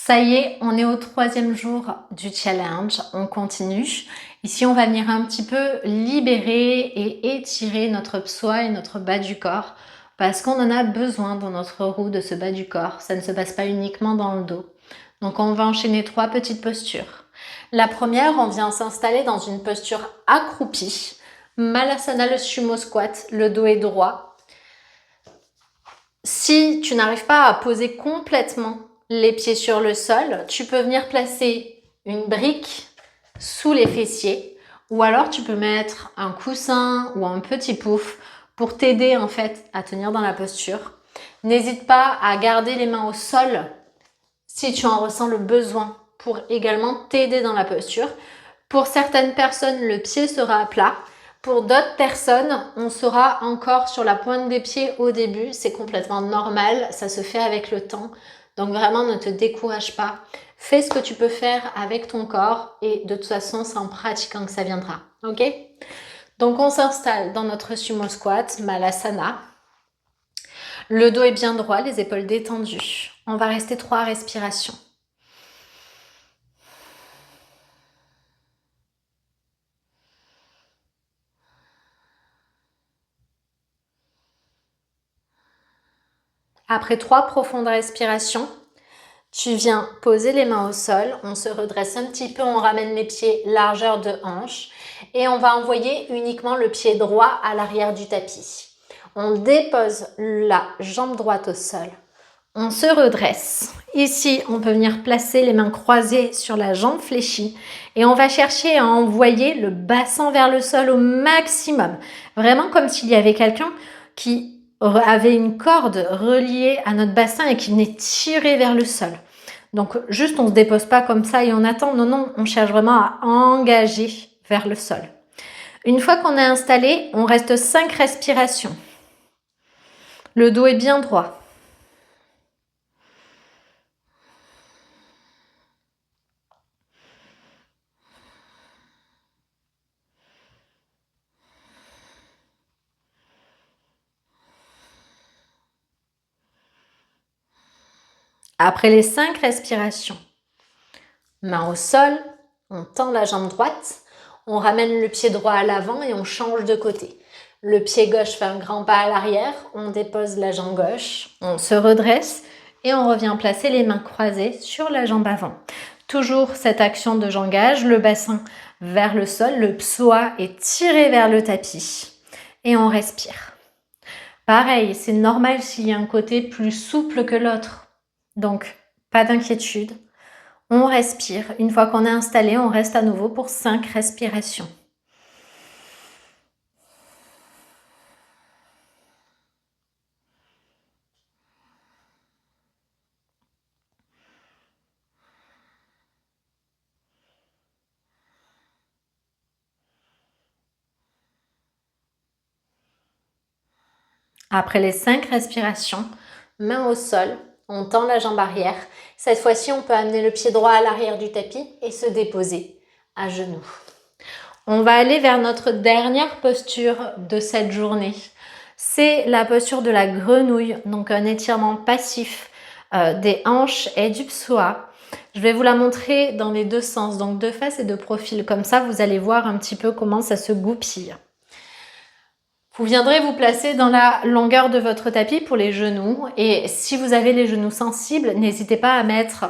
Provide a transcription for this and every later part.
Ça y est, on est au 3e jour du challenge, on continue. Ici, on va venir un petit peu libérer et étirer notre psoas et notre bas du corps parce qu'on en a besoin dans notre roue de ce bas du corps. Ça ne se passe pas uniquement dans le dos. Donc, on va enchaîner 3 petites postures. La première, on vient s'installer dans une posture accroupie. Malasana, le sumo squat, le dos est droit. Si tu n'arrives pas à poser complètement les pieds sur le sol, tu peux venir placer une brique sous les fessiers ou alors tu peux mettre un coussin ou un petit pouf pour t'aider en fait à tenir dans la posture. N'hésite pas à garder les mains au sol si tu en ressens le besoin pour également t'aider dans la posture. Pour certaines personnes, le pied sera à plat. Pour d'autres personnes, on sera encore sur la pointe des pieds au début. C'est complètement normal, ça se fait avec le temps. Donc vraiment, ne te décourage pas. Fais ce que tu peux faire avec ton corps et de toute façon, c'est en pratiquant que ça viendra. Ok? Donc on s'installe dans notre sumo squat, Malasana. Le dos est bien droit, les épaules détendues. On va rester 3 respirations. Après 3 profondes respirations, tu viens poser les mains au sol, on se redresse un petit peu, on ramène les pieds largeur de hanche et on va envoyer uniquement le pied droit à l'arrière du tapis. On dépose la jambe droite au sol, on se redresse. Ici, on peut venir placer les mains croisées sur la jambe fléchie et on va chercher à envoyer le bassin vers le sol au maximum. Vraiment comme s'il y avait quelqu'un qui avait une corde reliée à notre bassin et qui venait tirer vers le sol. Donc juste on ne se dépose pas comme ça et on attend, non, on cherche vraiment à engager vers le sol. Une fois qu'on est installé, on reste 5 respirations. Le dos est bien droit. Après les 5 respirations, main au sol, on tend la jambe droite, on ramène le pied droit à l'avant et on change de côté. Le pied gauche fait un grand pas à l'arrière, on dépose la jambe gauche, on se redresse et on revient placer les mains croisées sur la jambe avant. Toujours cette action de j'engage, le bassin vers le sol, le psoas est tiré vers le tapis et on respire. Pareil, c'est normal s'il y a un côté plus souple que l'autre. Donc, pas d'inquiétude. On respire. Une fois qu'on est installé, on reste à nouveau pour 5 respirations. Après les 5 respirations, main au sol, on tend la jambe arrière. Cette fois-ci, on peut amener le pied droit à l'arrière du tapis et se déposer à genoux. On va aller vers notre dernière posture de cette journée. C'est la posture de la grenouille, donc un étirement passif des hanches et du psoas. Je vais vous la montrer dans les deux sens, donc de face et de profil. Comme ça, vous allez voir un petit peu comment ça se goupille. Vous viendrez vous placer dans la longueur de votre tapis pour les genoux. Et si vous avez les genoux sensibles, n'hésitez pas à mettre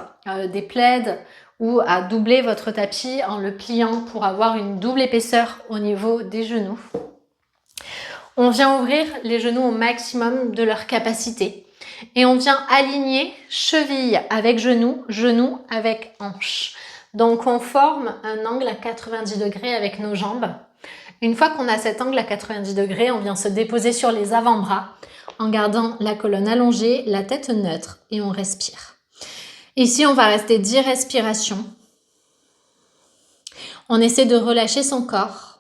des plaids ou à doubler votre tapis en le pliant pour avoir une double épaisseur au niveau des genoux. On vient ouvrir les genoux au maximum de leur capacité. Et on vient aligner cheville avec genou, genou avec hanche. Donc on forme un angle à 90 degrés avec nos jambes. Une fois qu'on a cet angle à 90 degrés, on vient se déposer sur les avant-bras en gardant la colonne allongée, la tête neutre et on respire. Ici, on va rester 10 respirations. On essaie de relâcher son corps.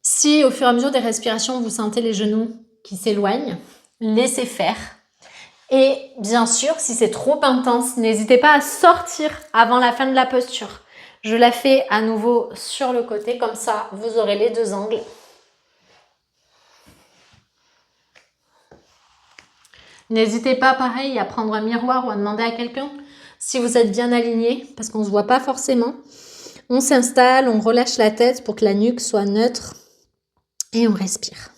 Si au fur et à mesure des respirations, vous sentez les genoux qui s'éloignent, laissez faire. Et bien sûr, si c'est trop intense, n'hésitez pas à sortir avant la fin de la posture. Je la fais à nouveau sur le côté, comme ça vous aurez les deux angles. N'hésitez pas pareil à prendre un miroir ou à demander à quelqu'un Si vous êtes bien aligné, parce qu'on ne se voit pas forcément, on s'installe, on relâche la tête pour que la nuque soit neutre et on respire.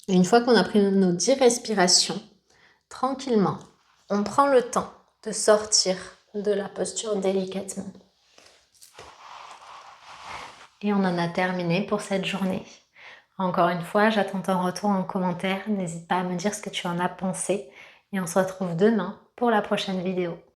Et une fois qu'on a pris nos 10 respirations, tranquillement, on prend le temps de sortir de la posture délicatement. Et on en a terminé pour cette journée. Encore une fois, j'attends ton retour en commentaire. N'hésite pas à me dire ce que tu en as pensé. Et on se retrouve demain pour la prochaine vidéo.